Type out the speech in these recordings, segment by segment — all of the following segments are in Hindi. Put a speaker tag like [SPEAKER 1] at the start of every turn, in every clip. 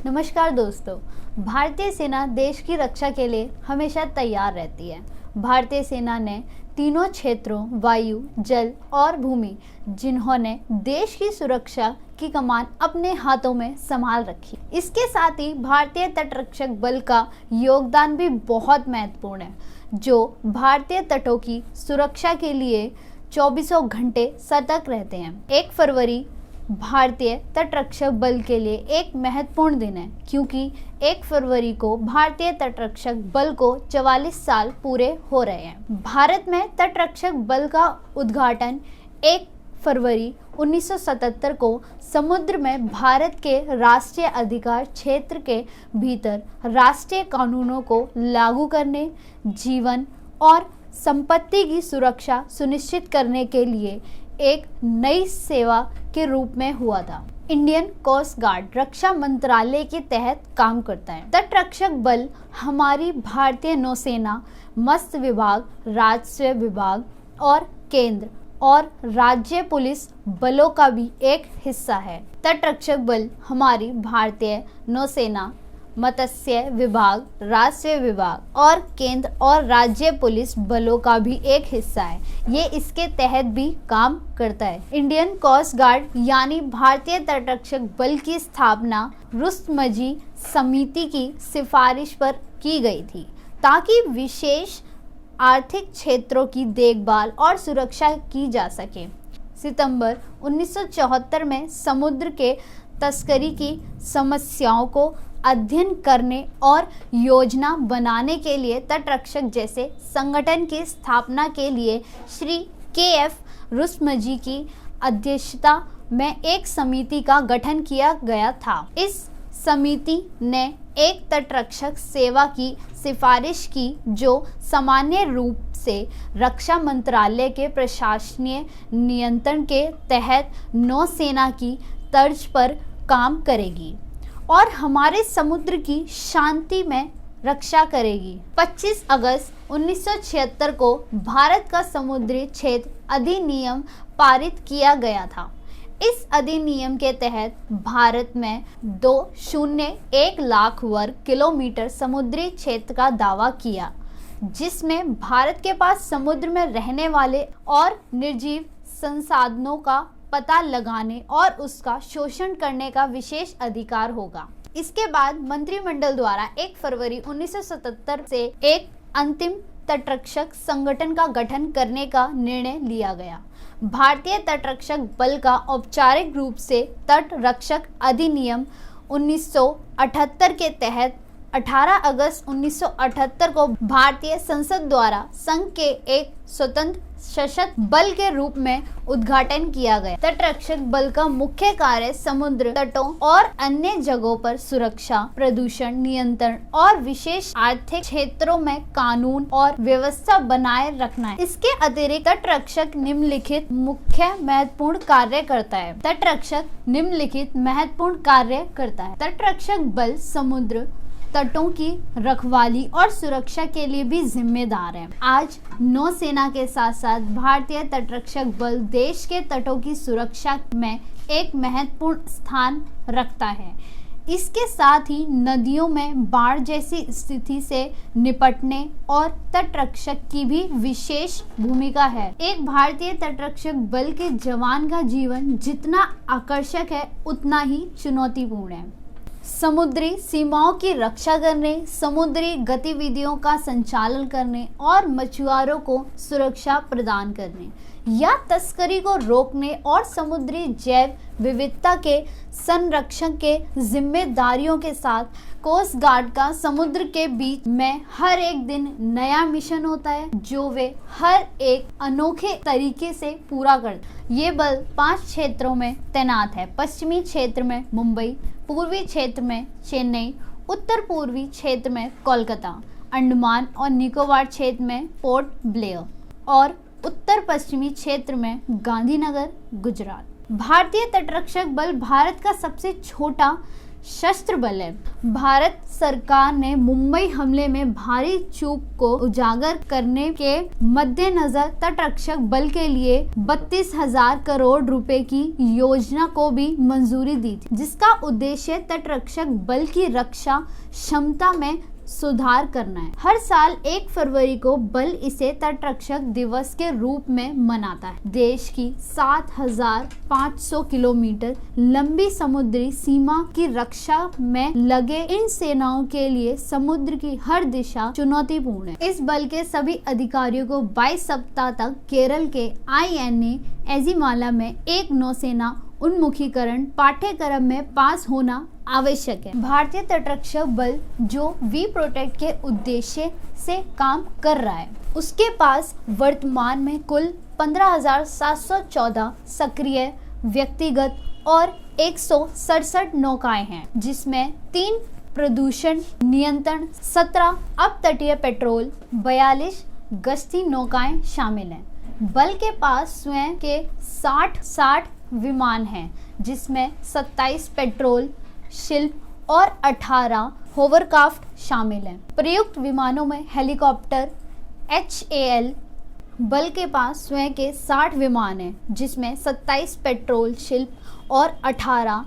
[SPEAKER 1] नमस्कार दोस्तों। भारतीय सेना देश की रक्षा के लिए हमेशा तैयार रहती है। भारतीय सेना ने तीनों क्षेत्रों वायु, जल और भूमि जिन्होंने देश की सुरक्षा की कमान अपने हाथों में संभाल रखी। इसके साथ ही भारतीय तटरक्षक बल का योगदान भी बहुत महत्वपूर्ण है, जो भारतीय तटों की सुरक्षा के लिए 24 घंटे सतर्क रहते हैं। 1 फरवरी भारतीय तटरक्षक बल के लिए एक महत्वपूर्ण दिन है, क्योंकि 1 फरवरी को भारतीय तटरक्षक बल को 44 साल पूरे हो रहे हैं। भारत में तटरक्षक बल का उद्घाटन 1 फरवरी 1977 को समुद्र में भारत के राष्ट्रीय अधिकार क्षेत्र के भीतर राष्ट्रीय कानूनों को लागू करने, जीवन और संपत्ति की सुरक्षा सुनिश्चित करने के लिए एक नई सेवा के रूप में हुआ था। इंडियन कोस्ट गार्ड रक्षा मंत्रालय के तहत काम करता है। तटरक्षक बल हमारी भारतीय नौसेना, मत्स्य विभाग, राजस्व विभाग और केंद्र और राज्य पुलिस बलों का भी एक हिस्सा है। तटरक्षक बल हमारी भारतीय नौसेना, मत्स्य विभाग, राजस्व विभाग और केंद्र और राज्य पुलिस बलों का भी एक हिस्सा है। ये इसके तहत भी काम करता है। इंडियन कोस्ट गार्ड यानी भारतीय तटरक्षक बल की स्थापना रुस्तमजी समिति की सिफारिश पर की गई थी, ताकि विशेष आर्थिक क्षेत्रों की देखभाल और सुरक्षा की जा सके। सितंबर 1974 में समुद्र के तस्करी की समस्याओं को अध्ययन करने और योजना बनाने के लिए तटरक्षक जैसे संगठन की स्थापना के लिए श्री के.एफ. रुस्तमजी की अध्यक्षता में एक समिति का गठन किया गया था। इस समिति ने एक तटरक्षक सेवा की सिफारिश की, जो सामान्य रूप से रक्षा मंत्रालय के प्रशासनीय नियंत्रण के तहत नौसेना की तर्ज पर काम करेगी और हमारे समुद्र की शांति में रक्षा करेगी। 25 अगस्त 1976 को भारत का समुद्री क्षेत्र अधिनियम पारित किया गया था। इस अधिनियम के तहत भारत में 201 लाख वर्ग किलोमीटर समुद्री क्षेत्र का दावा किया, जिसमें भारत के पास समुद्र में रहने वाले और निर्जीव संसाधनों का पता लगाने और उसका शोषण करने का विशेष अधिकार होगा। इसके बाद मंत्रिमंडल द्वारा 1 फरवरी 1977 से एक अंतिम तटरक्षक संगठन का गठन करने का निर्णय लिया गया। भारतीय तटरक्षक बल का औपचारिक रूप से तटरक्षक अधिनियम 1978 के तहत 18 अगस्त 1978 को भारतीय संसद द्वारा संघ के एक स्वतंत्र सशस्त्र बल के रूप में उद्घाटन किया गया। तटरक्षक बल का मुख्य कार्य समुद्र तटों और अन्य जगहों पर सुरक्षा, प्रदूषण नियंत्रण और विशेष आर्थिक क्षेत्रों में कानून और व्यवस्था बनाए रखना है। इसके अतिरिक्त तटरक्षक निम्नलिखित मुख्य महत्वपूर्ण कार्य करता है। तटरक्षक बल समुद्र तटों की रखवाली और सुरक्षा के लिए भी जिम्मेदार है। आज नौसेना के साथ साथ भारतीय तटरक्षक बल देश के तटों की सुरक्षा में एक महत्वपूर्ण स्थान रखता है। इसके साथ ही नदियों में बाढ़ जैसी स्थिति से निपटने और तटरक्षक की भी विशेष भूमिका है। एक भारतीय तटरक्षक बल के जवान का जीवन जितना आकर्षक है, उतना ही चुनौतीपूर्ण है। समुद्री सीमाओं की रक्षा करने, समुद्री गतिविधियों का संचालन करने और मछुआरों को सुरक्षा प्रदान करने या तस्करी को रोकने और समुद्री जैव विविधता के संरक्षण के जिम्मेदारियों के साथ कोस्ट गार्ड का समुद्र के बीच में हर एक दिन नया मिशन होता है, जो वे हर एक अनोखे तरीके से पूरा करते हैं। ये बल 5 क्षेत्रों में तैनात है। पश्चिमी क्षेत्र में मुंबई, पूर्वी क्षेत्र में चेन्नई, उत्तर पूर्वी क्षेत्र में कोलकाता, अंडमान और निकोबार क्षेत्र में पोर्ट ब्लेयर और उत्तर पश्चिमी क्षेत्र में गांधीनगर, गुजरात। भारतीय तटरक्षक बल भारत का सबसे छोटा सशस्त्र बल है। भारत सरकार ने मुंबई हमले में भारी चूक को उजागर करने के मद्देनजर तटरक्षक बल के लिए 32,000 करोड़ रुपए की योजना को भी मंजूरी दी थी, जिसका उद्देश्य तटरक्षक बल की रक्षा क्षमता में सुधार करना है। हर साल 1 फरवरी को बल इसे तटरक्षक दिवस के रूप में मनाता है। देश की 7,500 किलोमीटर लंबी समुद्री सीमा की रक्षा में लगे इन सेनाओं के लिए समुद्र की हर दिशा चुनौतीपूर्ण है। इस बल के सभी अधिकारियों को 22 सप्ताह तक केरल के INA एजिमाला में एक नौसेना उन्मुखीकरण पाठ्यक्रम में पास होना आवश्यक है। भारतीय तटरक्षक बल जो वी प्रोटेक्ट के उद्देश्य से काम कर रहा है, उसके पास वर्तमान में कुल 15,714 सक्रिय व्यक्तिगत और 167 नौकाएं हैं, जिसमें 3 प्रदूषण नियंत्रण, 17 अपतटीय पेट्रोल, 42 गश्ती नौकाएं शामिल हैं। बल के पास स्वयं के 60 विमान हैं, जिसमें 27 पेट्रोल शिल्प और 18 होवरक्राफ्ट शामिल हैं। प्रयुक्त विमानों में हेलीकॉप्टर HAL बल के पास स्वयं के 60 विमान हैं, जिसमें 27 पेट्रोल शिल्प और 18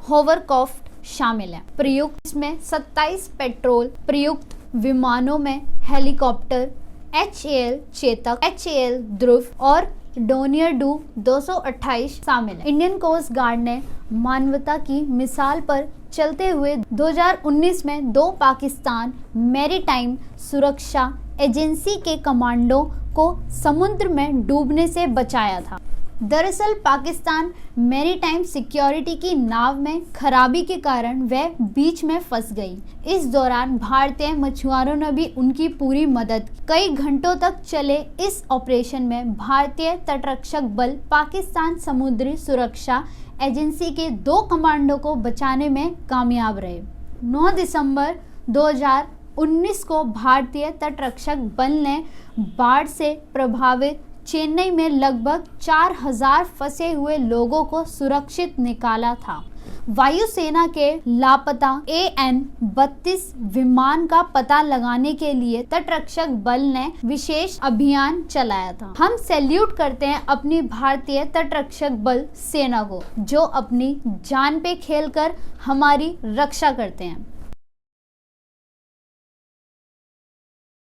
[SPEAKER 1] होवरक्राफ्ट शामिल हैं। प्रयुक्त में 27 पेट्रोल प्रयुक्त विमानों में हेलीकॉप्टर HAL चेतक, HAL ध्रुव और डोनियर डू 228 शामिल है। इंडियन कोस्ट गार्ड ने मानवता की मिसाल पर चलते हुए 2019 में 2 पाकिस्तान मैरीटाइम सुरक्षा एजेंसी के कमांडो को समुद्र में डूबने से बचाया था। दरअसल पाकिस्तान मैरीटाइम सिक्योरिटी की नाव में खराबी के कारण वह बीच में फंस गई। इस दौरान भारतीय मछुआरों ने भी उनकी पूरी मदद की। कई घंटों तक चले इस ऑपरेशन में भारतीय तटरक्षक बल पाकिस्तान समुद्री सुरक्षा एजेंसी के 2 कमांडो को बचाने में कामयाब रहे। 9 दिसंबर 2019 को भारतीय तटरक्षक बल ने बाढ़ से प्रभावित चेन्नई में लगभग 4,000 फंसे हुए लोगों को सुरक्षित निकाला था। वायुसेना के लापता AN-32 विमान का पता लगाने के लिए तटरक्षक बल ने विशेष अभियान चलाया था। हम सैल्यूट करते हैं अपनी भारतीय तटरक्षक बल सेना को, जो अपनी जान पे खेलकर हमारी रक्षा करते हैं।